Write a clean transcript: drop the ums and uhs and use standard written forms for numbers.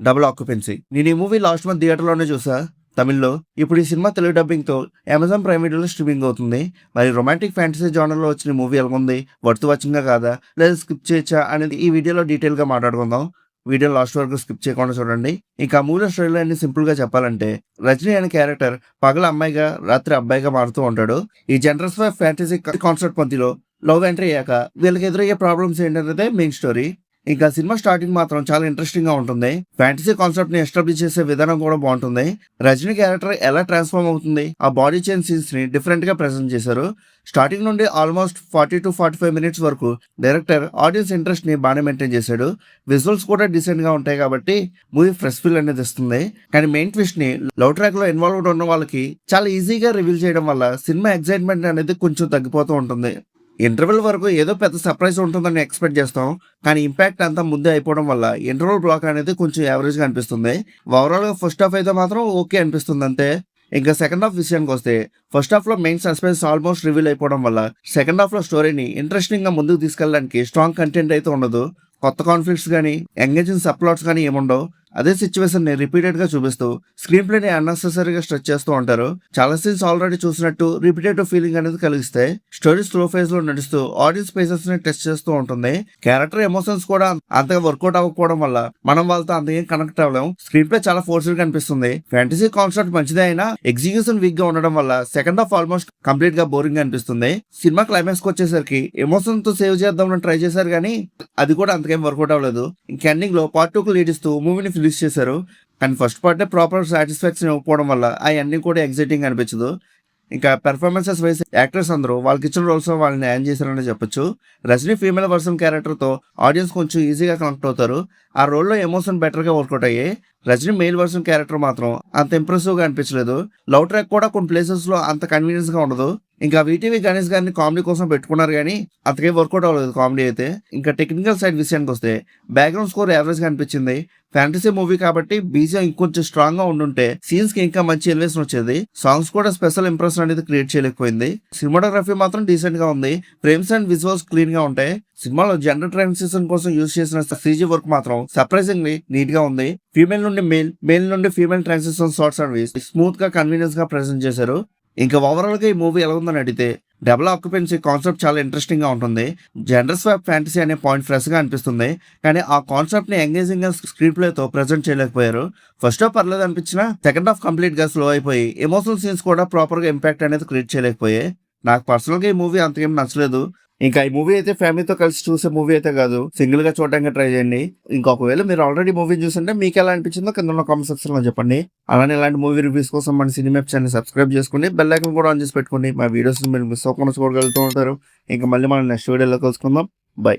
Double occupancy. నేను ఈ movie last month థియేటర్లోనే చూసా తమిళ్లో. ఇప్పుడు ఈ సినిమా తెలుగు డబ్బింగ్తో అమెజాన్ ప్రైమ్ వీడియోలో స్ట్రీమింగ్ అవుతుంది. మరి రొమాంటిక్ ఫ్యాంటసీ జానర్లో వచ్చిన మూవీ ఎలాగుంది, వర్త్ వాచింగా కాదా, లేదా స్కిప్ చేయొచ్చా అనేది ఈ వీడియోలో డీటెయిల్గా మాట్లాడుకుందాం. వీడియో లాస్ట్ వరకు స్కిప్ చేయకుండా చూడండి. ఇంకా మూవీ స్టోరీలో అన్ని సింపుల్గా చెప్పాలంటే, రజనీ అనే క్యారెక్టర్ పగల అమ్మాయిగా రాత్రి అబ్బాయిగా మారుతూ ఉంటాడు. ఈ జనరస్ ఫ్యాంటసీ కాన్సెప్ట్ మధ్యలో లవ్ ఎంట్రీ అయ్యాక వీళ్ళకి ఎదురయ్యే ప్రాబ్లమ్స్ ఏంటనేదే మెయిన్ స్టోరీ. ఇంకా సినిమా స్టార్టింగ్ మాత్రం చాలా ఇంట్రెస్టింగ్ గా ఉంటుంది. ఫ్యాంటసీ కాన్సెప్ట్ ని ఎస్టాబ్లిష్ చేసే విధానం కూడా బాగుంటుంది. రజనీ క్యారెక్టర్ ఎలా ట్రాన్స్ఫార్మ్ అవుతుంది, ఆ బాడీ చేంజ్ సీన్స్ ని డిఫరెంట్ గా ప్రెజెంట్ చేశారు. స్టార్టింగ్ నుండి ఆల్మోస్ట్ 40 to 45 minutes వరకు డైరెక్టర్ ఆడియన్స్ ఇంట్రెస్ట్ ని బాగానే మెయింటైన్ చేశాడు. విజువల్స్ కూడా డీసెంట్ గా ఉంటాయి కాబట్టి మూవీ ఫ్రెష్ ఫీల్ అనేది ఇస్తుంది. కానీ మెయిన్ ట్విస్ట్ ని లవ్ ట్రాక్ లో ఇన్వాల్వ్ ఉన్న వాళ్ళకి చాలా ఈజీగా రివీల్ చేయడం వల్ల సినిమా ఎక్సైట్మెంట్ అనేది కొంచెం తగ్గిపోతూ ఉంటుంది. ఇంటర్వెల్ వరకు ఏదో పెద్ద సర్ప్రైజ్ ఉంటుందని ఎక్స్పెక్ట్ చేస్తాం, కానీ ఇంపాక్ట్ అంతా ముందే అయిపోవడం వల్ల ఇంటర్వెల్ బ్లాక్ అనేది కొంచెం యావరేజ్గా అనిపిస్తుంది. ఓవరాల్గా ఫస్ట్ హాఫ్ అయితే మాత్రం ఓకే అనిపిస్తుంది అంతే. ఇంకా సెకండ్ హాఫ్ విషయానికి వస్తే, ఫస్ట్ హాఫ్ లో మెయిన్ సస్పెన్స్ ఆల్మోస్ట్ రివీల్ అయిపోవడం వల్ల సెకండ్ హాఫ్ లో స్టోరీని ఇంట్రెస్టింగ్ గా ముందుకు తీసుకెళ్ళడానికి స్ట్రాంగ్ కంటెంట్ అయితే ఉండదు. కొత్త కాన్ఫ్లిక్ట్స్ కానీ ఎంగేజింగ్ సబ్ప్లాట్స్ కానీ ఏముండవు. అదే సిచ్యువేషన్ ని రిపీటెడ్ గా చూపిస్తూ స్క్రీన్ ప్లే ని అన్నెసెసరీగా స్ట్రెచ్ చేస్తూ ఉంటారు. చాలా సీన్స్ ఆల్రెడీ చూసినట్టు రిపీటేటివ్ ఫీలింగ్ అనేది కలిగిస్తాయి. స్టోరీ స్లో ఫేజ్ లో నడుస్తూ ఆడియన్స్ పేసెస్ ని టెస్ట్ చేస్తూ ఉంటుంది. క్యారెక్టర్ ఎమోషన్స్ కూడా అంతగా వర్కౌట్ అవ్వకపోవడం వల్ల మనం వాళ్ళతో అంతగా కనెక్ట్ అవ్వలేం. స్క్రీన్ ప్లే చాలా ఫోర్స్ఫుల్ గా అనిపిస్తుంది. ఫ్యాంటసీ కాన్సెప్ట్ మంచిదే అయినా ఎగ్జిక్యూషన్ వీక్ గా ఉండడం వల్ల సెకండ్ హాఫ్ ఆల్మోస్ట్ కంప్లీట్ గా బోరింగ్ గా అనిపిస్తుంది. సినిమా క్లైమాక్స్ కి వచ్చేసరికి ఎమోషన్ తో సేవ్ చేద్దామని ట్రై చేశారు, కానీ అది కూడా అంతకేం వర్కౌట్ అవ్వలేదు. ఇంక ఎండింగ్ లో పార్ట్ 2 కు లీడ్ ఇస్తూ మూవీని ఫినిష్ చేశారు. కానీ ఫస్ట్ పార్టే ప్రాపర్ సాటిస్ఫాక్షన్ ఇవ్వకపోవడం వల్ల అవన్నీ కూడా ఎగ్జైటింగ్ అనిపించదు. ఇంకా పెర్ఫార్మెన్సెస్ వైజ్ యాక్టర్స్ అందరూ వాళ్ళకి ఇచ్చిన రోల్స్ వాళ్ళని న్యాయం చేశారని చెప్పొచ్చు. రజనీ ఫీమేల్ వర్షన్ క్యారెక్టర్తో ఆడియన్స్ కొంచెం ఈజీగా కనెక్ట్ అవుతారు. ఆ రోల్లో ఎమోషన్ బెటర్గా వర్కౌట్ అయ్యాయి. రజనీ మెయిల్ వర్షన్ క్యారెక్టర్ మాత్రం అంత ఇంప్రెసివ్గా అనిపించలేదు. లవ్ ట్రాక్ కూడా కొన్ని ప్లేసెస్లో అంత కన్వీనియన్స్గా ఉండదు. ఇంకా వీటీవీ గణేష్ గారిని కామెడీ కోసం పెట్టుకున్నారు, కానీ అంతకే వర్కౌట్ అవ్వలేదు కామెడీ అయితే. ఇంకా టెక్నికల్ సైడ్ విషయానికి వస్తే బ్యాక్గ్రౌండ్ స్కోర్ యావరేజ్గా అనిపించింది. ఫ్యాంటసీ మూవీ కాబట్టి బీజిఎం ఇంకొంచెం స్ట్రాంగ్ గా ఉండుంటే సీన్స్ కి ఇంకా మంచి ఎలివేషన్ వచ్చేది. సాంగ్స్ కూడా స్పెషల్ ఇంప్రెషన్ అనేది క్రియేట్ చేయలేకపోయింది. సినిమాటోగ్రఫీ మాత్రం డీసెంట్ గా ఉంది. ఫ్రేమ్స్ అండ్ విజువల్స్ క్లీన్ గా ఉంటాయి. సినిమాలో జెండర్ ట్రాన్సిషన్ కోసం యూజ్ చేసిన సీజీ వర్క్ మాత్రం సర్ప్రైజింగ్లీ నీట్ గా ఉంది. ఫీమేల్ నుండి మేల్ నుండి female transition shots and smooth గా కన్వీనియన్స్ గా ప్రెజెంట్ చేశారు. ఇంకా ఓవరాల్ గా ఈ మూవీ ఎలా ఉందని అడిగితే, డబుల్ ఆక్యుపెన్సీ కాన్సెప్ట్ చాలా ఇంట్రెస్టింగ్ గా ఉంటుంది. జెండర్ స్వాప్ ఫ్యాంటసీ అనే పాయింట్ ఫ్రెష్ గా అనిపిస్తుంది, కానీ ఆ కాన్సెప్ట్ ని ఎంగేజింగ్ గా స్క్రీన్ ప్లే తో ప్రెజెంట్ చేయలేకపోయారు. ఫస్ట్ హాఫ్ పర్లేదు అనిపించినా సెకండ్ హాఫ్ కంప్లీట్ గా స్లో అయిపోయి ఎమోషనల్ సీన్స్ కూడా ప్రాపర్ గా ఇంపాక్ట్ అనేది క్రియేట్ చేయలేకపోయాయి. నాకు పర్సనల్ గా ఈ మూవీ అంతకేం నచ్చలేదు. ఇంకా ఈ మూవీ అయితే ఫ్యామిలీతో కలిసి చూసే మూవీ అయితే కాదు, సింగిల్ గా చూడడానికి ట్రై చేయండి. ఇంకొకవేళ మీరు ఆల్రెడీ మూవీ చూస్తుంటే మీకు ఎలా అనిపించిందో కింద ఉన్న కామెంట్ సెక్షన్ లో చెప్పండి. అలానే ఇలాంటి మూవీ రివ్యూస్ కోసం మన సినిమా ఛానల్ సబ్స్క్రైబ్ చేసుకోండి, బెల్ ఐకాన్ కూడా ఆన్ చేసి పెట్టుకోండి. మా వీడియోస్ మీరు మిస్ అవ్వకుండా చూడగలుగుతూ ఉంటారు. ఇంకా మళ్ళీ మనం నెక్స్ట్ వీడియోలో కలుసుకుందాం. బై.